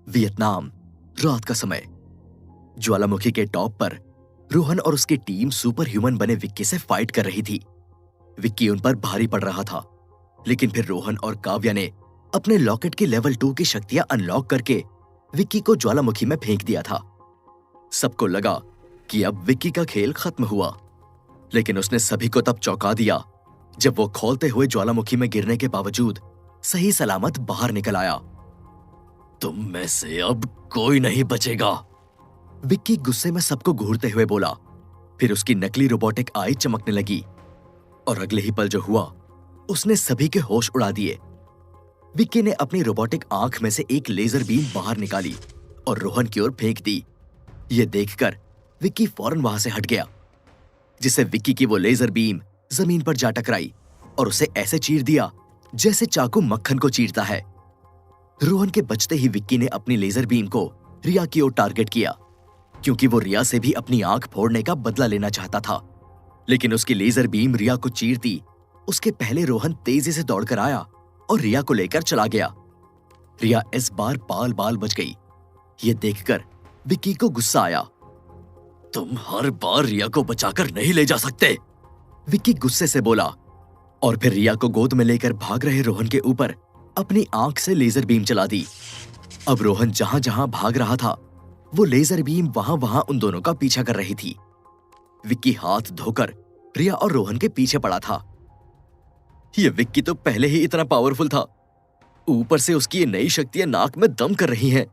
Vietnam, रात का समय। ज्वालामुखी के टॉप पर रोहन और उसकी टीम सुपर ह्यूमन बने विक्की से फाइट कर रही थी। विक्की उन पर भारी पड़ रहा था, लेकिन फिर रोहन और काव्या ने अपने लॉकेट की लेवल 2 की शक्तियां अनलॉक करके विक्की को ज्वालामुखी में फेंक दिया था। सबको लगा कि अब विक्की का खेल खत्म हुआ, लेकिन उसने सभी को तब चौंका दिया जब वो खौलते हुए ज्वालामुखी में गिरने के बावजूद सही सलामत बाहर निकल आया। तुम में से अब कोई नहीं बचेगा, विक्की गुस्से में सबको घूरते हुए बोला। फिर उसकी नकली रोबोटिक आई चमकने लगी और अगले ही पल जो हुआ उसने सभी के होश उड़ा दिए। विक्की ने अपनी रोबोटिक आंख में से एक लेजर बीम बाहर निकाली और रोहन की ओर फेंक दी। यह देखकर विक्की फौरन वहां से हट गया, जिससे विक्की की वो लेजर बीम जमीन पर जा टकराई और उसे ऐसे चीर दिया जैसे चाकू मक्खन को चीरता है। रोहन के बचते ही विक्की ने अपनी लेजर बीम को रिया की ओर टारगेट किया, क्योंकि वो रिया से भी अपनी आंख फोड़ने का बदला लेना चाहता था। लेकिन उसकी लेजर बीम रिया को चीरती उसके पहले रोहन तेजी से दौड़कर आया और रिया को लेकर चला गया। रिया इस बार बाल बाल बच गई। ये देखकर विक्की को गुस्सा आया। तुम हर बार रिया को बचाकर नहीं ले जा सकते, विक्की गुस्से से बोला और फिर रिया को गोद में लेकर भाग रहे रोहन के ऊपर अपनी आंख से लेजर बीम चला दी। अब रोहन जहां जहां भाग रहा था वो लेजर बीम वहां वहां उन दोनों का पीछा कर रही थी। विक्की हाथ धोकर रिया और रोहन के पीछे पड़ा था। ये विक्की तो पहले ही इतना पावरफुल था, ऊपर से उसकी ये नई शक्तियां नाक में दम कर रही हैं।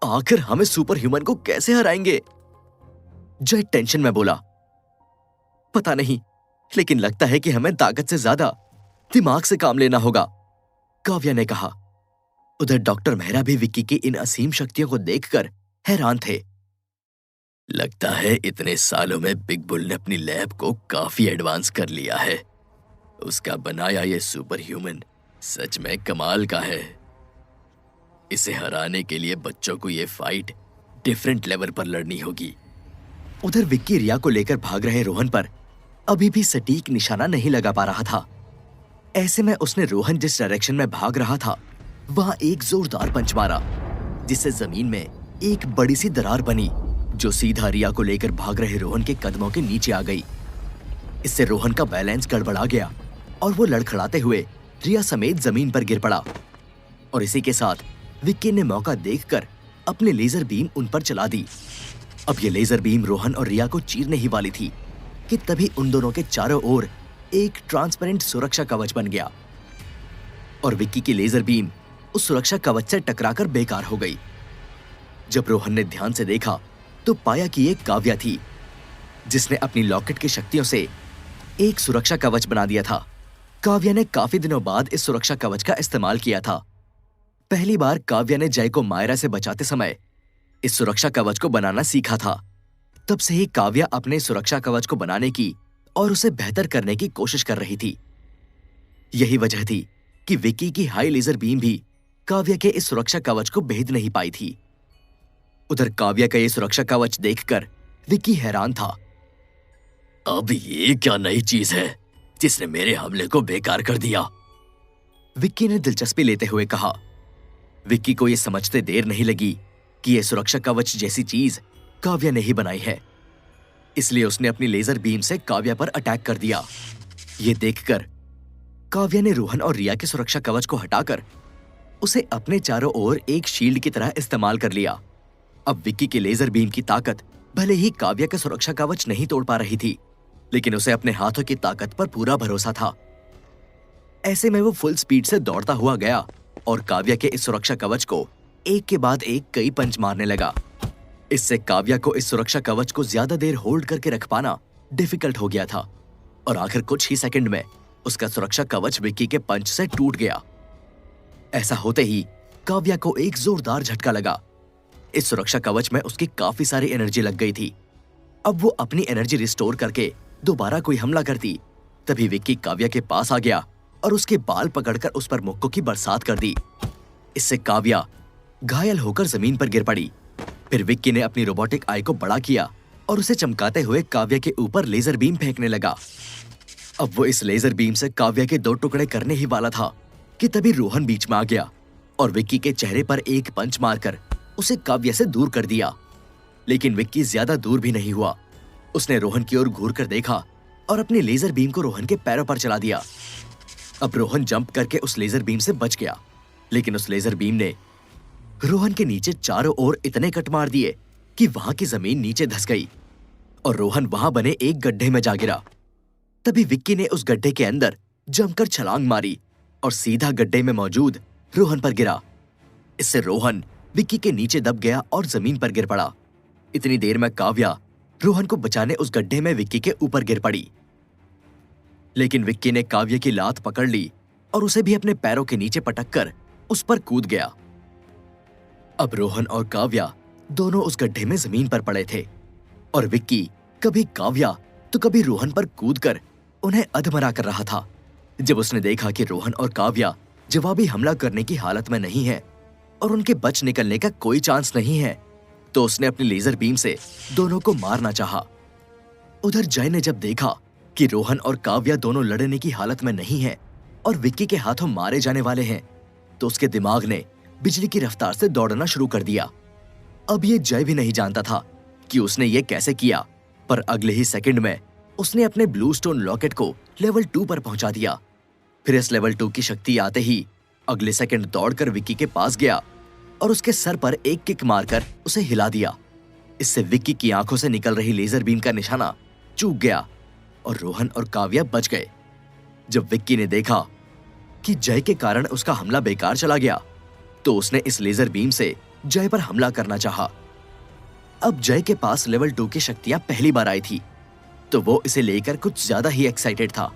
आखिर हमें सुपर ह्यूमन को कैसे हराएंगे? जय टेंशन में बोला। पता नहीं, लेकिन लगता है कि हमें ताकत से ज्यादा दिमाग से काम लेना होगा, काव्या ने कहा। उधर डॉक्टर मेहरा भी विक्की की इन असीम शक्तियों को देखकर हैरान थे। लगता है इतने सालों में बिग बुल ने अपनी लैब को काफी एडवांस कर लिया है। उसका बनाया ये सुपर ह्यूमन सच में कमाल का है। इसे हराने के लिए बच्चों को ये फाइट डिफरेंट लेवल पर लड़नी होगी। उधर विक्की रिया को लेकर भाग रहे रोहन पर अभी भी सटीक निशाना नहीं लगा पा रहा था। ऐसे में उसने रोहन जिस डायरेक्शन में भाग रहा था वहां एक जोरदार पंच मारा, जिससे जमीन में एक बड़ी सी दरार बनी जो सीधा रिया को लेकर भाग रहे रोहन के कदमों के नीचे आ गई। इससे रोहन का बैलेंस गड़बड़ा गया और वो लड़खड़ाते हुए रिया समेत जमीन पर गिर पड़ा। और इसी के साथ विक्की ने मौका देखकर अपने लेजर बीम उन पर चला दी। अब ये लेजर बीम रोहन और रिया को चीरने ही वाली थी कि तभी उन दोनों के चारों ओर एक ट्रांसपेरेंट सुरक्षा कवच बन गया और विक्की की लेजर बीम उस सुरक्षा कवच से टकराकर बेकार हो गई। जब रोहन ने ध्यान से देखा तो पाया कि ये काव्या थी, जिसने अपनी लॉकेट की शक्तियों से एक सुरक्षा कवच बना दिया था। काव्या ने काफी दिनों बाद इस सुरक्षा कवच का इस्तेमाल किया था। पहली बार काव्या ने जय को मायरा से बचाते समय इस सुरक्षा कवच को बनाना सीखा था। तब से ही काव्या अपने सुरक्षा कवच को बनाने की और उसे बेहतर करने की कोशिश कर रही थी। यही वजह थी कि विक्की की हाई लेजर बीम भी काव्या के इस सुरक्षा कवच को भेद नहीं पाई थी। उधर काव्या का ये सुरक्षा कवच देखकर विक्की हैरान था। अब ये क्या नई चीज है जिसने मेरे हमले को बेकार कर दिया? विक्की ने दिलचस्पी लेते हुए कहा। विक्की को यह समझते देर नहीं लगी कि यह सुरक्षा कवच जैसी चीज काव्या ने ही बनाई है, इसलिए उसने अपनी लेजर बीम से काव्या पर अटैक कर दिया। यह देखकर काव्या ने रोहन और रिया के सुरक्षा कवच को हटाकर उसे अपने चारों ओर एक शील्ड की तरह इस्तेमाल कर लिया। अब विक्की के लेजर बीम की ताकत भले ही काव्या का सुरक्षा कवच नहीं तोड़ पा रही थी, लेकिन उसे अपने हाथों की ताकत पर पूरा भरोसा था। ऐसे में वो फुल स्पीड से दौड़ता हुआ गया और काव्या के इस सुरक्षा कवच को एक के बाद एक कई पंच मारने लगा। इससे काव्या को इस सुरक्षा कवच को ज्यादा देर होल्ड करके रख पाना डिफिकल्ट हो गया था और आखिर कुछ ही सेकंड में उसका सुरक्षा कवच विक्की के पंच से टूट गया। ऐसा होते ही काव्या को एक जोरदार झटका लगा। इस सुरक्षा कवच में उसकी काफी सारी एनर्जी लग गई थी। अब वो अपनी एनर्जी रिस्टोर करके दोबारा कोई हमला करती, तभी विक्की काव्या के पास आ गया और उसके बाल पकड़कर उस पर मुक्कों की बरसात कर दी। इससे काव्या घायल होकर जमीन पर गिर पड़ी। फिर विक्की ने अपनी रोबोटिक आई को बड़ा किया और उसे चमकाते हुए काव्या के ऊपर लेजर बीम फेंकने लगा। अब वो इस लेजर बीम से काव्या के 2 टुकड़े करने ही वाला था कि तभी रोहन बीच में आ गया और विक्की के चेहरे पर एक पंच मारकर उसे काव्या से दूर कर दिया। लेकिन विक्की ज्यादा दूर भी नहीं हुआ। उसने रोहन की ओर घूर कर देखा और अपनी लेजर बीम को रोहन के पैरों पर चला दिया। अब रोहन जंप करके उस लेजर बीम से बच गया, लेकिन उस लेजर बीम ने रोहन के नीचे चारों ओर इतने कट मार दिए कि वहां की जमीन नीचे धंस गई और रोहन वहां बने एक गड्ढे में जा गिरा। तभी विक्की ने उस गड्ढे के अंदर जमकर छलांग मारी और सीधा गड्ढे में मौजूद रोहन पर गिरा। इससे रोहन विक्की के नीचे दब गया और जमीन पर गिर पड़ा। इतनी देर में काव्या रोहन को बचाने उस गड्ढे में विक्की के ऊपर गिर पड़ी, लेकिन विक्की ने काव्या की लात पकड़ ली और उसे भी अपने पैरों के नीचे पटक कर उस पर कूद गया। अब रोहन और काव्या दोनों उस गड्ढे में जमीन पर पड़े थे और विक्की कभी काव्या तो कभी रोहन पर कूदकर उन्हें अधमरा कर रहा था। जब उसने देखा कि रोहन और काव्या जवाबी हमला करने की हालत में नहीं है और उनके बच निकलने का कोई चांस नहीं है, तो उसने अपनी लेजर बीम से दोनों को मारना चाहा। उधर जय ने जब देखा कि रोहन और काव्या दोनों लड़ने की हालत में नहीं है और विक्की के हाथों मारे जाने वाले हैं, तो उसके दिमाग ने बिजली की रफ्तार से दौड़ना शुरू कर दिया। अब ये जय भी नहीं जानता था कि उसने ये कैसे किया, पर अगले ही सेकंड में उसने अपने ब्लू स्टोन लॉकेट को लेवल 2 पर पहुंचा दिया। फिर इस लेवल 2 की शक्ति आते ही अगले सेकंड दौड़कर विक्की के पास गया और उसके सर पर एक किक मारकर उसे हिला दिया। इससे विक्की की आंखों से निकल रही लेजर बीम का निशाना चूक गया और रोहन और काव्या बच गए। जब विक्की ने देखा कि जय के कारण उसका हमला बेकार चला गया, तो उसने इस लेजर बीम से जय पर हमला करना चाहा। अब जय के पास लेवल 2 की शक्तियां पहली बार आई थी, तो वो इसे लेकर कुछ ज्यादा ही एक्साइटेड था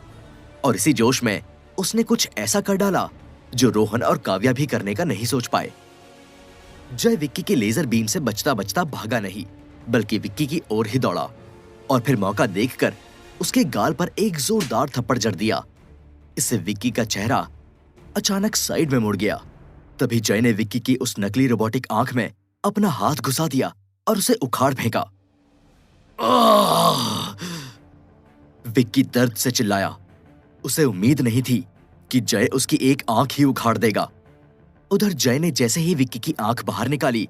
और इसी जोश में उसने कुछ ऐसा कर डाला जो रोहन और काव्या भी करने का नहीं सोच पाए। जय विक्की की लेजर बीम से बचता बचता भागा नहीं, बल्कि विक्की की ओर ही दौड़ा और फिर मौका देखकर उसके गाल पर एक जोरदार थप्पड़ जड़ दिया। इससे विक्की का चेहरा अचानक साइड में मुड़ गया। तभी जय ने विक्की की उस नकली रोबोटिक आंख में अपना हाथ घुसा दिया और उसे उखाड़ फेंका। विक्की दर्द से चिल्लाया। उसे उम्मीद नहीं थी कि जय उसकी एक आंख ही उखाड़ देगा। उधर जय ने जैसे ही विक्की की आंख बाहर निकाली,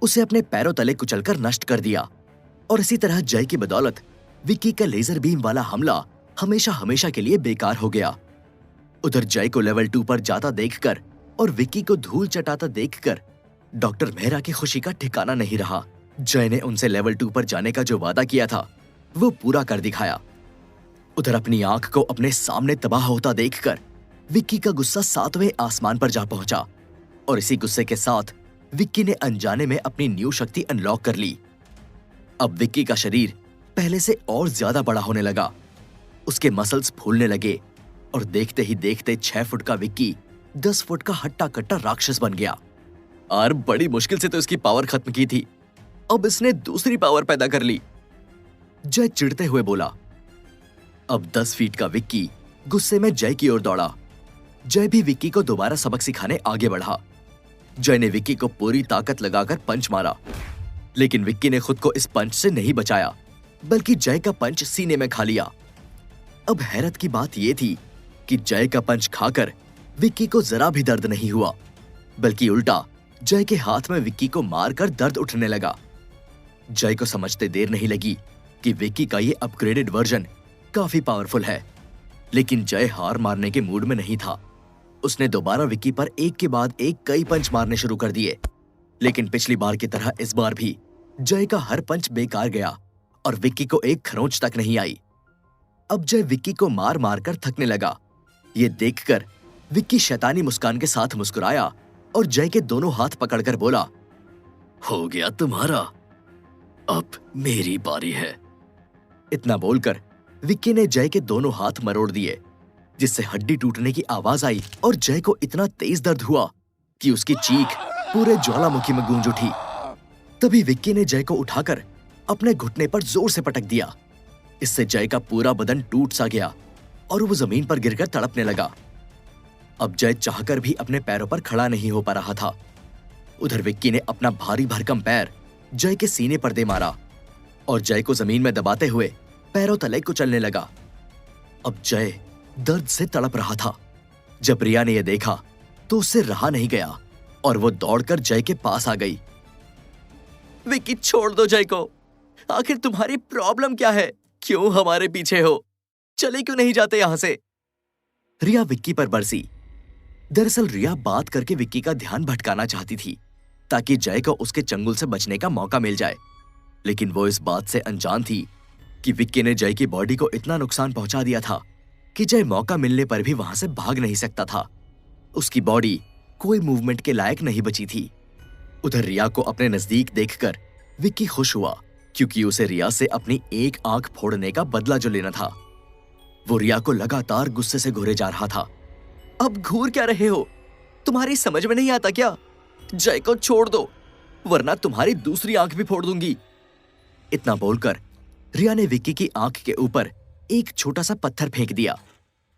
उसे अपने पैरों तले कुचलकर नष्ट कर दिया और इसी तरह जय की बदौलत विक्की का लेजर बीम वाला हमला हमेशा हमेशा के लिए बेकार हो गया। उधर जय को लेवल 2 पर जाता देखकर और विक्की को धूल चटाता देखकर डॉक्टर मेहरा की खुशी का ठिकाना नहीं रहा। जय ने उनसे लेवल 2 पर जाने का जो वादा किया था वो पूरा कर दिखाया। उधर अपनी आंख को अपने सामने तबाह होता देखकर विक्की का गुस्सा 7वें आसमान पर जा पहुंचा और इसी गुस्से के साथ विक्की ने अनजाने में अपनी न्यू शक्ति अनलॉक कर ली। अब विक्की का शरीर पहले से और ज्यादा बड़ा होने लगा। उसके मसल्स फूलने लगे और देखते ही देखते 6 फुट का विक्की 10 फुट का हट्टा कट्टा राक्षस बन गया। और बड़ी मुश्किल से तो इसकी पावर खत्म की थी, अब इसने दूसरी पावर पैदा कर ली, जय चिढ़ते हुए बोला। अब 10 फीट का विक्की गुस्से में जय की ओर दौड़ा। जय भी विक्की को दोबारा सबक सिखाने आगे बढ़ा। जय ने विक्की को पूरी ताकत लगाकर पंच मारा, लेकिन विक्की ने खुद को इस पंच से नहीं बचाया, बल्कि जय का पंच सीने में खा लिया। अब हैरत की बात यह थी कि जय का पंच खाकर विक्की को जरा भी दर्द नहीं हुआ, बल्कि उल्टा जय के हाथ में विक्की को मारकर दर्द उठने लगा। जय को समझते देर नहीं लगी कि विक्की का ये अपग्रेडेड वर्जन काफी पावरफुल है, लेकिन जय हार मारने के मूड में नहीं था। उसने दोबारा विक्की पर एक के बाद एक कई पंच मारने शुरू कर दिए, लेकिन पिछली बार की तरह इस बार भी जय का हर पंच बेकार गया और विक्की को एक खरोंच तक नहीं आई। अब जय विक्की को मार मार कर थकने लगा। ये देखकर विक्की शैतानी मुस्कान के साथ मुस्कुराया और जय के दोनों हाथ पकड़कर बोला, हो गया तुम्हारा, अब मेरी बारी है। इतना बोलकर विक्की ने जय के दोनों हाथ मरोड़ दिए, जिससे हड्डी टूटने की आवाज आई और जय को इतना तेज दर्द हुआ कि उसकी चीख पूरे ज्वालामुखी में गूंज उठी। तभी विक्की ने जय को उठाकर अपने घुटने पर जोर से पटक दिया। इससे जय का पूरा बदन टूट सा गया और वो जमीन पर गिरकर तड़पने लगा। अब जय चाहकर भी अपने पैरों पर खड़ा नहीं हो पा रहा था। उधर विक्की ने अपना भारी भरकम पैर जय के सीने पर दे मारा और जय को जमीन में दबाते हुए पैरों तले कुचलने लगा। अब जय दर्द से तड़प रहा था। जब रिया ने यह देखा तो उससे रहा नहीं गया और वो दौड़कर जय के पास आ गई। विक्की, छोड़ दो जय को। आखिर तुम्हारी प्रॉब्लम क्या है? क्यों हमारे पीछे हो? चले क्यों नहीं जाते यहां से? रिया विक्की पर बरसी। दरअसल रिया बात करके विक्की का ध्यान भटकाना चाहती थी ताकि जय को उसके चंगुल से बचने का मौका मिल जाए, लेकिन वो इस बात से अनजान थी कि विक्की ने जय की बॉडी को इतना नुकसान पहुंचा दिया था कि जय मौका मिलने पर भी वहां से भाग नहीं सकता था। उसकी बॉडी कोई मूवमेंट के लायक नहीं बची थी। उधर रिया को अपने नजदीक देखकर विक्की खुश हुआ, क्योंकि उसे रिया से अपनी एक आंख फोड़ने का बदला जो लेना था। वो रिया को लगातार गुस्से से घूरे जा रहा था। अब घूर क्या रहे हो? तुम्हारी समझ में नहीं आता क्या? जय को छोड़ दो, वरना तुम्हारी दूसरी आंख भी फोड़ दूंगी। इतना बोलकर रिया ने विक्की की आंख के ऊपर एक छोटा सा पत्थर फेंक दिया।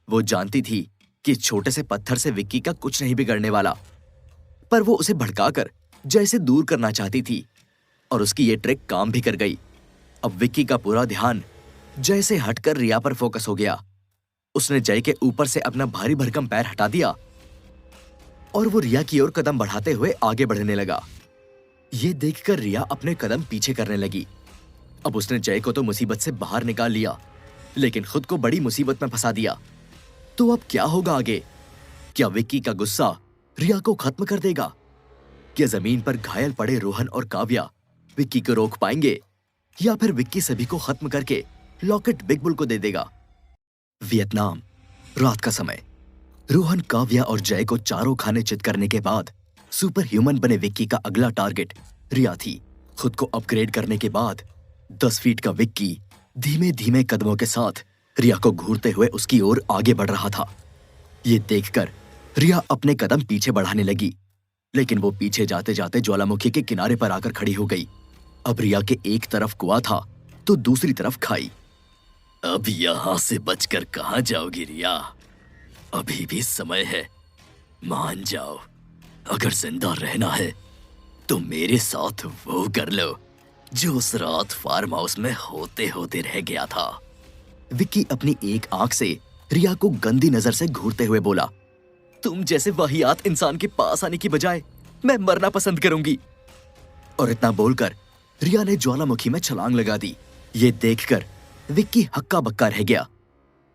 वो जानती थी कि इस छोटे से पत्थर से विक्की का कुछ नहीं बिगड़ने वाला, पर वो उसे भड़काकर जय से दूर करना चाहती थी और उसकी ये ट्रिक काम भी कर गई। अब विक्की का पूरा ध्यान जय से हटकर रिया पर फोकस हो गया। उसने जय के ऊपर से अपना भारी भरकम पैर हटा दिया और वो रिया की ओर कदम बढ़ाते हुए आगे बढ़ने लगा। ये देखकर रिया अपने कदम पीछे करने लगी। अब उसने जय को तो मुसीबत से बाहर निकाल लिया, लेकिन खुद को बड़ी मुसीबत में फंसा दिया। तो अब क्या होगा आगे? क्या विक्की का गुस्सा रिया को खत्म कर देगा? क्या जमीन पर घायल पड़े रोहन और काव्या विक्की को रोक पाएंगे, या फिर विक्की सभी को खत्म करके लॉकेट बिग बुल को दे देगा? वियतनाम, रात का समय। रोहन, काव्या और जय को चारों खाने चित करने के बाद सुपर ह्यूमन बने विक्की का अगला टारगेट रिया थी। खुद को अपग्रेड करने के बाद 10 फीट का विक्की धीमे धीमे कदमों के साथ रिया को घूरते हुए उसकी ओर आगे बढ़ रहा था। ये देखकर रिया अपने कदम पीछे बढ़ाने लगी, लेकिन वो पीछे जाते जाते ज्वालामुखी के किनारे पर आकर खड़ी हो गई। अब रिया के एक तरफ कुआं था तो दूसरी तरफ खाई। अब यहां से बचकर कहां जाओगी रिया? अभी भी समय है, मान जाओ। अगर जिंदा रहना है तो मेरे साथ वो कर लो जो उस रात फार्म हाउस में होते होते रह गया था। विक्की अपनी एक आंख से रिया को गंदी नजर से घूरते हुए बोला, तुम जैसे वाहियात इंसान के पास आने की बजाय मैं मरना पसंद करूंगी। और इतना बोलकर रिया ने ज्वालामुखी में छलांग लगा दी। ये देखकर विक्की हक्का बक्का रह गया।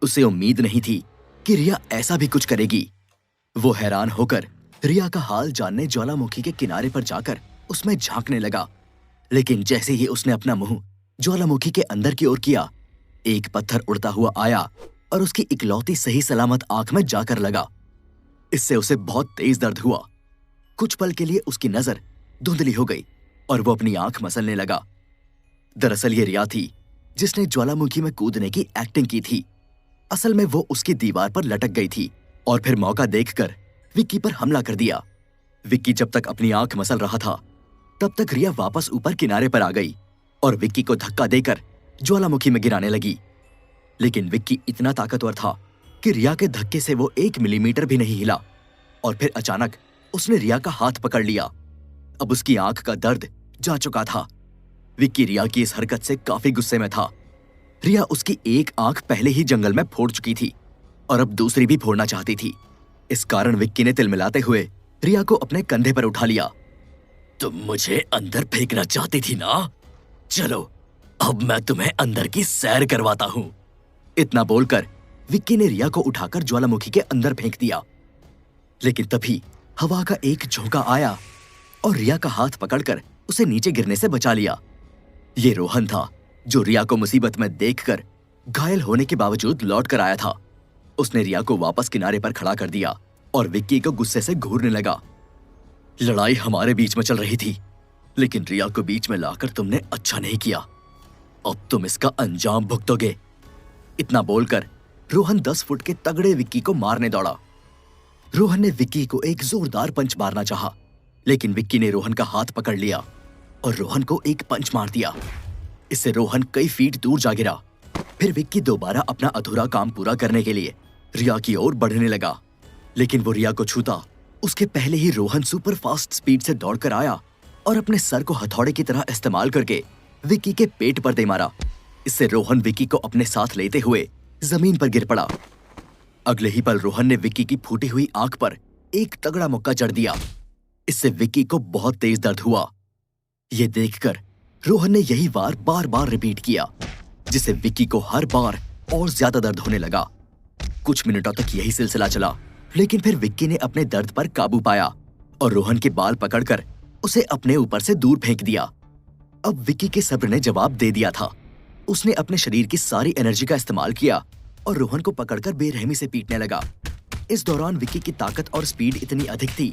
उसे उम्मीद नहीं थी कि रिया ऐसा भी कुछ करेगी। वो हैरान होकर रिया का हाल जानने ज्वालामुखी के किनारे पर जाकर उसमें झांकने लगा, लेकिन जैसे ही उसने अपना मुंह ज्वालामुखी के अंदर की ओर किया, एक पत्थर उड़ता हुआ आया और उसकी इकलौती सही सलामत आंख में जाकर लगा। इससे उसे बहुत तेज दर्द हुआ। कुछ पल के लिए उसकी नजर धुंधली हो गई और वो अपनी आंख मसलने लगा। दरअसल ये रिया थी जिसने ज्वालामुखी में कूदने की एक्टिंग की थी। असल में वो उसकी दीवार पर लटक गई थी और फिर मौका देखकर विक्की पर हमला कर दिया। विक्की जब तक अपनी आंख मसल रहा था, तब तक रिया वापस ऊपर किनारे पर आ गई और विक्की को धक्का देकर ज्वालामुखी में गिराने लगी। लेकिन विक्की इतना ताकतवर था कि रिया के धक्के से वो 1 मिलीमीटर भी नहीं हिला और फिर अचानक उसने रिया का हाथ पकड़ लिया। अब उसकी आंख का दर्द जा चुका था। विक्की रिया की इस हरकत से काफी गुस्से में था। रिया उसकी एक आंख पहले ही जंगल में फोड़ चुकी थी और अब दूसरी भी फोड़ना चाहती थी। इस कारण विक्की ने तिलमिलाते हुए रिया को अपने कंधे पर उठा लिया। तुम मुझे अंदर फेंकना चाहती थी ना? चलो अब मैं तुम्हें अंदर की सैर करवाता हूं। इतना बोलकर विक्की ने रिया को उठाकर ज्वालामुखी के अंदर फेंक दिया। लेकिन तभी हवा का एक झोंका आया और रिया का हाथ पकड़कर उसे नीचे गिरने से बचा लिया। ये रोहन था जो रिया को मुसीबत में देखकर घायल होने के बावजूद लौट कर आया था। उसने रिया को वापस किनारे पर खड़ा कर दिया और विक्की को गुस्से से घूरने लगा। लड़ाई हमारे बीच में चल रही थी, लेकिन रिया को बीच में लाकर तुमने अच्छा नहीं किया। अब तुम इसका अंजाम भुगतोगे। इतना बोलकर रोहन 10 फुट के तगड़े विक्की को मारने दौड़ा। रोहन ने विक्की को एक जोरदार पंच मारना चाहा, लेकिन विक्की ने रोहन का हाथ पकड़ लिया और रोहन को एक पंच मार दिया। इससे रोहन कई फीट दूर जा गिरा। फिर विक्की दोबारा अपना अधूरा काम पूरा करने के लिए रिया की ओर बढ़ने लगा, लेकिन वो रिया को छूता उसके पहले ही रोहन सुपर फास्ट स्पीड से दौड़कर आया और अपने सर को हथौड़े की तरह इस्तेमाल करके विक्की के पेट पर दे मारा। इससे रोहन विक्की को अपने साथ लेते हुए जमीन पर गिर पड़ा। अगले ही पल रोहन ने विक्की की फूटी हुई आंख पर एक तगड़ा मुक्का जड़ दिया। इससे विक्की को बहुत तेज दर्द हुआ। ये देखकर रोहन ने यही वार बार बार रिपीट किया, जिससे विक्की को हर बार और ज्यादा दर्द होने लगा। कुछ मिनटों तक यही सिलसिला चला, लेकिन फिर विक्की ने अपने दर्द पर काबू पाया और रोहन के बाल पकड़कर उसे अपने ऊपर से दूर फेंक दिया। अब विक्की के सब्र ने जवाब दे दिया था। उसने अपने शरीर की सारी एनर्जी का इस्तेमाल किया और रोहन को पकड़कर बेरहमी से पीटने लगा। इस दौरान विक्की की ताकत और स्पीड इतनी अधिक थी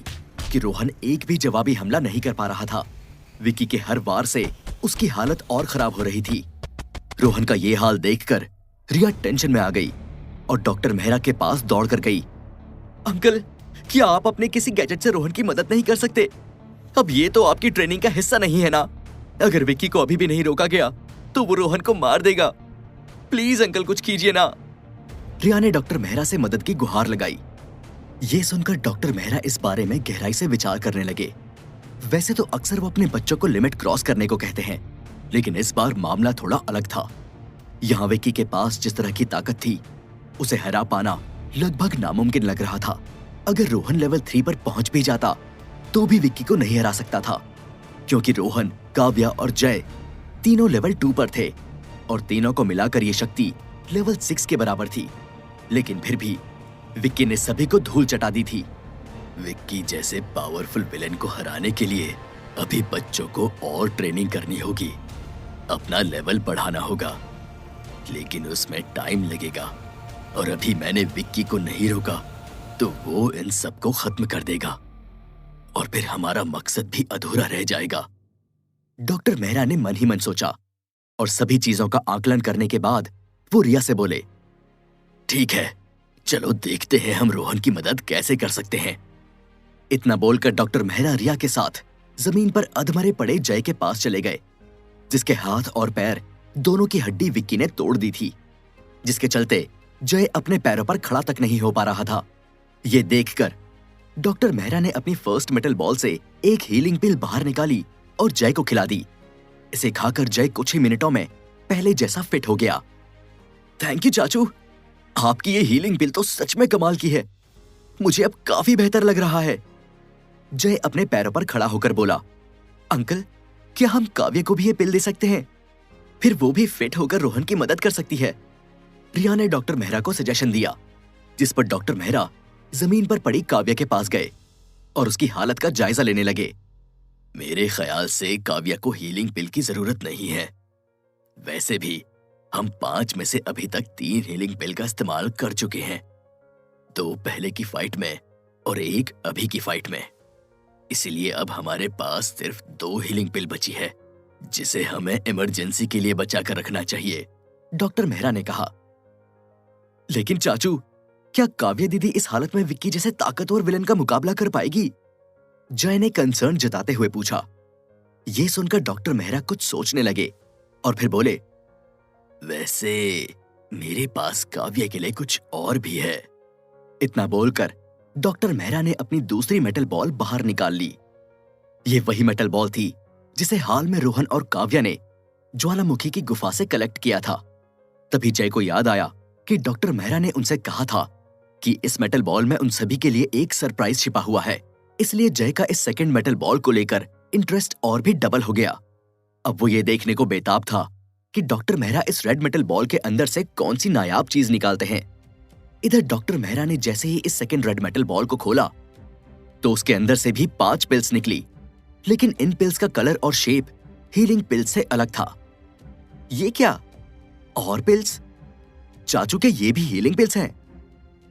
कि रोहन एक भी जवाबी हमला नहीं कर पा रहा था। विक्की के हर वार से उसकी हालत और खराब हो रही थी। रोहन का ये हाल देखकर रिया टेंशन में आ गई और डॉक्टर मेहरा के पास दौड़ कर गई। अंकल, क्या आप अपने किसी गैजेट से रोहन की मदद नहीं कर सकते? अब ये तो आपकी ट्रेनिंग का हिस्सा नहीं है ना। अगर विक्की को अभी भी नहीं रोका गया तो वो रोहन को मार देगा। प्लीज अंकल, कुछ कीजिए ना। रिया ने डॉक्टर मेहरा से मदद की गुहार लगाई। ये सुनकर डॉक्टर मेहरा इस बारे में गहराई से विचार करने लगे। वैसे तो अक्सर वो अपने बच्चों को लिमिट क्रॉस करने को कहते हैं, लेकिन इस बार मामला थोड़ा अलग था। यहाँ विक्की के पास जिस तरह की ताकत थी, उसे हरा पाना लगभग नामुमकिन लग रहा था। अगर रोहन लेवल 3 पर पहुंच भी जाता तो भी विक्की को नहीं हरा सकता था, क्योंकि रोहन, काव्या और जय तीनों लेवल 2 पर थे और तीनों को मिलाकर ये शक्ति लेवल 6 के बराबर थी। लेकिन फिर भी विक्की ने सभी को धूल चटा दी थी। विक्की जैसे पावरफुल विलेन को हराने के लिए अभी बच्चों को और ट्रेनिंग करनी होगी, अपना लेवल बढ़ाना होगा, लेकिन उसमें टाइम लगेगा। और अभी मैंने विक्की को नहीं रोका तो वो इन सबको खत्म कर देगा और फिर हमारा मकसद भी अधूरा रह जाएगा। डॉक्टर मेहरा ने मन ही मन सोचा और सभी चीजों का आकलन करने के बाद वो रिया से बोले, ठीक है, चलो देखते हैं हम रोहन की मदद कैसे कर सकते हैं। इतना बोलकर डॉक्टर मेहरा रिया के साथ जमीन पर अधमरे पड़े जय के पास चले गए, जिसके हाथ और पैर दोनों की हड्डी विक्की ने तोड़ दी थी, जिसके चलते जय अपने पैरों पर खड़ा तक नहीं हो पा रहा था। ये देखकर डॉक्टर मेहरा ने अपनी फर्स्ट मेटल बॉल से एक हीलिंग पिल बाहर निकाली और जय को खिला दी। इसे खाकर जय कुछ ही मिनटों में पहले जैसा फिट हो गया। थैंक यू चाचू, आपकी ये हीलिंग पिल तो सच में कमाल की है। मुझे अब काफी बेहतर लग रहा है। जय अपने पैरों पर खड़ा होकर बोला, अंकल, क्या हम काव्य को भी ये पिल दे सकते हैं? फिर वो भी फिट होकर रोहन की मदद कर सकती है। रिया ने डॉक्टर मेहरा को सजेशन दिया, जिस पर डॉक्टर मेहरा जमीन पर पड़ी काव्या के पास गए और उसकी हालत का जायजा लेने लगे। मेरे ख्याल से काव्या को हीलिंग पिल की जरूरत नहीं है। वैसे भी हम 5 में से अभी तक 3 हीलिंग पिल का इस्तेमाल कर चुके हैं, 2 पहले की फाइट में और 1 अभी की फाइट में। इसलिए अब हमारे पास सिर्फ 2 हीलिंग पिल बची है, जिसे हमें इमरजेंसी के लिए बचा कर रखना चाहिए, डॉक्टर मेहरा ने कहा। लेकिन चाचू, क्या काव्या दीदी इस हालत में विक्की जैसे ताकतवर विलन का मुकाबला कर पाएगी? जय ने कंसर्न जताते हुए पूछा। ये सुनकर डॉक्टर मेहरा कुछ सोचने लगे और फिर बोले, वैसे मेरे पास काव्या के लिए कुछ और भी है। इतना बोलकर डॉक्टर मेहरा ने अपनी दूसरी मेटल बॉल बाहर निकाल ली। ये वही मेटल बॉल थी जिसे हाल में रोहन और काव्या ने ज्वालामुखी की गुफा से कलेक्ट किया था। तभी जय को याद आया कि डॉक्टर मेहरा ने उनसे कहा था कि इस मेटल बॉल में उन सभी के लिए एक सरप्राइज छिपा हुआ है। इसलिए जय का इस सेकंड मेटल बॉल को लेकर इंटरेस्ट और भी डबल हो गया। अब वो ये देखने को बेताब था कि डॉक्टर मेहरा इस रेड मेटल बॉल के अंदर से कौन सी नायाब चीज निकालते हैं। इधर डॉक्टर मेहरा ने जैसे ही इस सेकंड रेड मेटल बॉल को खोला तो उसके अंदर से भी 5 पिल्स निकली, लेकिन इन पिल्स का कलर और शेप हीलिंग पिल्स से अलग था। ये क्या, और पिल्स? चाचू, के ये भी हीलिंग पिल्स हैं?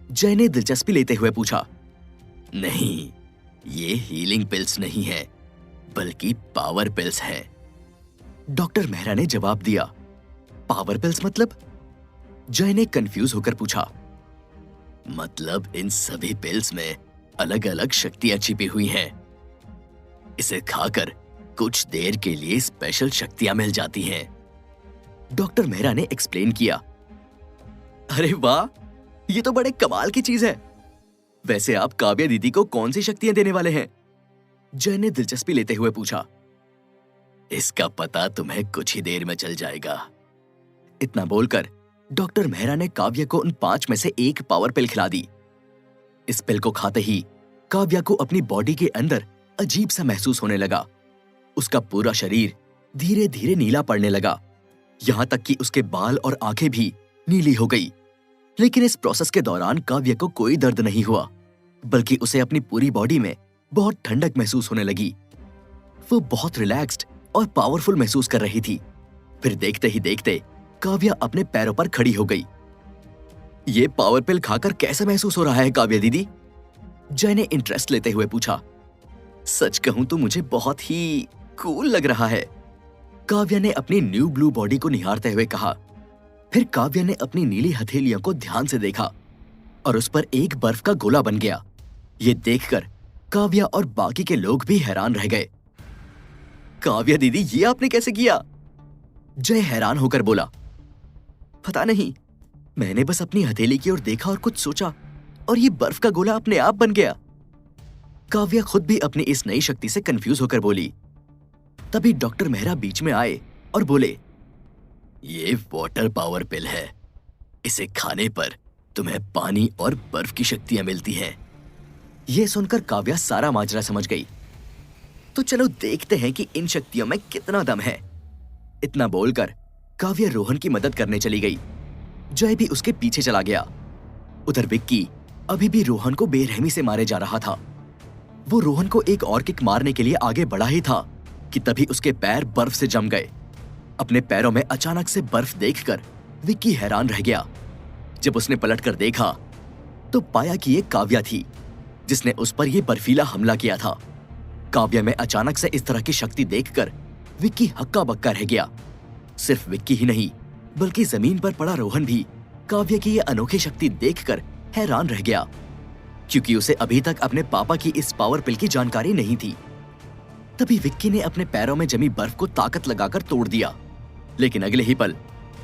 जय ने दिलचस्पी लेते हुए पूछा। नहीं, ये हीलिंग पिल्स नहीं है, बल्कि पावर पिल्स हैं, डॉक्टर मेहरा ने जवाब दिया। पावर पिल्स मतलब? जय ने कंफ्यूज होकर पूछा। मतलब इन सभी पिल्स में अलग अलग शक्तियां छिपी हुई हैं। इसे खाकर कुछ देर के लिए स्पेशल शक्तियां मिल जाती हैं, डॉक्टर मेहरा ने एक्सप्लेन किया। अरे वाह, ये तो बड़े कमाल की चीज है। वैसे आप काव्या दीदी को कौन सी शक्तियां देने वाले हैं? जय ने दिलचस्पी लेते हुए पूछा। इसका पता तुम्हें कुछ ही देर में चल जाएगा। इतना बोलकर डॉक्टर मेहरा ने काव्या को उन 5 में से एक पावर पिल खिला दी। इस पिल को खाते ही काव्या को अपनी बॉडी के अंदर अजीब सा महसूस होने लगा। उसका पूरा शरीर धीरे धीरे नीला पड़ने लगा, यहां तक कि उसके बाल और आंखें भी नीली हो गई। लेकिन इस प्रोसेस के दौरान काव्या को कोई दर्द नहीं हुआ, बल्कि उसे अपनी पूरी बॉडी में बहुत ठंडक महसूस होने लगी। वो बहुत रिलैक्स्ड और पावरफुल महसूस कर रही थी। फिर देखते ही देखते काव्या अपने पैरों पर खड़ी हो गई। ये पावर पिल खाकर कैसा महसूस हो रहा है काव्या दीदी? जय ने इंटरेस्ट लेते हुए पूछा। सच कहूं तो मुझे बहुत ही कूल लग रहा है, काव्या ने अपनी न्यू ब्लू बॉडी को निहारते हुए कहा। फिर काव्या ने अपनी नीली हथेलियों को ध्यान से देखा और उस पर एक बर्फ का गोला बन गया। ये देखकर काव्या और बाकी के लोग भी हैरान रह गए। काव्या दीदी, ये आपने कैसे किया? जय हैरान होकर बोला। पता नहीं, मैंने बस अपनी हथेली की ओर देखा और कुछ सोचा और ये बर्फ का गोला अपने आप बन गया। काव्या खुद भी अपनी इस नई शक्ति से कंफ्यूज होकर बोली। तभी डॉक्टर मेहरा बीच में आए और बोले, ये वाटर पावर पिल है। इसे खाने पर तुम्हें पानी और बर्फ की शक्तियां मिलती हैं। यह सुनकर काव्या सारा माजरा समझ गई। तो चलो देखते हैं कि इन शक्तियों में कितना दम है। इतना बोलकर काव्या रोहन की मदद करने चली गई। जय भी उसके पीछे चला गया। उधर विक्की अभी भी रोहन को बेरहमी से मारे जा रहा था। वो रोहन को एक और किक मारने के लिए आगे बढ़ा ही था कि तभी उसके पैर बर्फ से जम गए। अपने पैरों में अचानक से बर्फ देखकर विक्की हैरान रह गया। जब उसने पलटकर देखा तो पाया कि ये काव्या थी, जिसने उस पर यह बर्फीला हमला किया था। काव्या में अचानक से इस तरह की शक्ति देखकर विक्की हक्का बक्का रह गया। सिर्फ विक्की ही नहीं, बल्कि जमीन पर पड़ा रोहन भी काव्या की यह अनोखी शक्ति देखकर हैरान रह गया, क्योंकि उसे अभी तक अपने पापा की इस पावर पिल की जानकारी नहीं थी। तभी विक्की ने अपने पैरों में जमी बर्फ को ताकत लगाकर तोड़ दिया, लेकिन अगले ही पल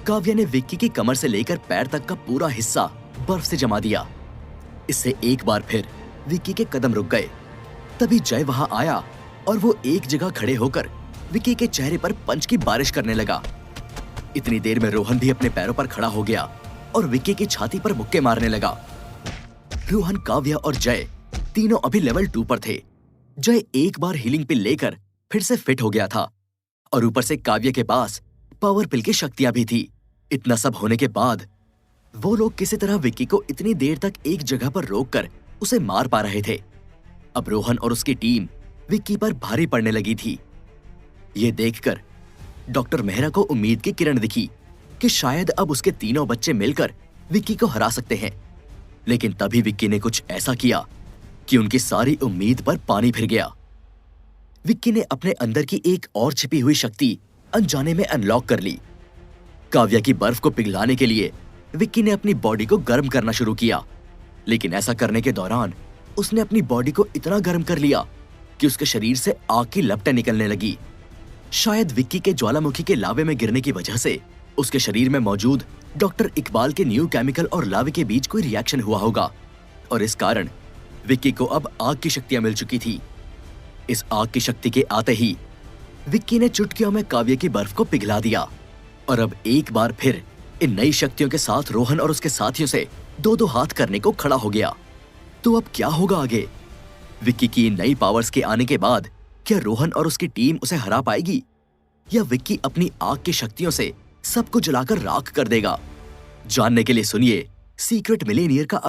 काव्या ने विक्की की कमर से लेकर पैर तक का पूरा हिस्सा बर्फ से जमा दिया। इससे एक बार फिर विक्की के कदम रुक गए। तभी जय वहां आया और वो एक जगह खड़े होकर विक्की के चेहरे पर पंच की बारिश करने लगा। इतनी देर में रोहन भी अपने पैरों पर खड़ा हो गया और विक्की की छाती पर मुक्के मारने लगा। रोहन, काव्या और जय तीनों अभी लेवल 2 पर थे। जय एक बार हीलिंग पिल लेकर फिर से फिट हो गया था और ऊपर से काव्या के पास पावर पिल की शक्तियां भी थी। इतना सब होने के बाद वो लोग किसी तरह विक्की को इतनी देर तक एक जगह पर रोककर उसे मार पा रहे थे। अब रोहन और उसकी टीम विक्की पर भारी पड़ने लगी थी। ये देखकर डॉक्टर मेहरा को उम्मीद की किरण दिखी कि शायद अब उसके तीनों बच्चे मिलकर विक्की को हरा सकते हैं। लेकिन तभी विक्की ने कुछ ऐसा किया कि उनकी सारी उम्मीद पर पानी फिर गया। विक्की ने अपने अंदर की एक और छिपी हुई शक्ति अनजाने में अनलॉक कर ली। काव्या की बर्फ को पिघलाने के लिए विक्की ने अपनी बॉडी को गर्म करना शुरू किया, लेकिन ऐसा करने के दौरान उसने अपनी बॉडी को इतना गर्म कर लिया कि उसके शरीर से आग की लपटें निकलने लगी। शायद विक्की के ज्वालामुखी के लावे में गिरने की वजह से उसके शरीर में मौजूद डॉक्टर इकबाल के न्यू केमिकल और लावे के बीच कोई रिएक्शन हुआ होगा और इस कारण विक्की को अब आग की शक्तियां मिल चुकी थी। इस आग की शक्ति के आते ही विक्की ने चुटकियों में काव्या की बर्फ को पिघला दिया और अब एक बार फिर इन नई शक्तियों के साथ रोहन और उसके साथियों से दो हाथ करने को खड़ा हो गया। तो अब क्या होगा आगे? विक्की की नई पावर्स के आने के बाद क्या रोहन और उसकी टीम उसे हरा पाएगी या विक्की अपनी आग की शक्तियों से सबको जलाकर राख कर देगा? जानने के लिए सुनिए सीक्रेट मिलेनियर का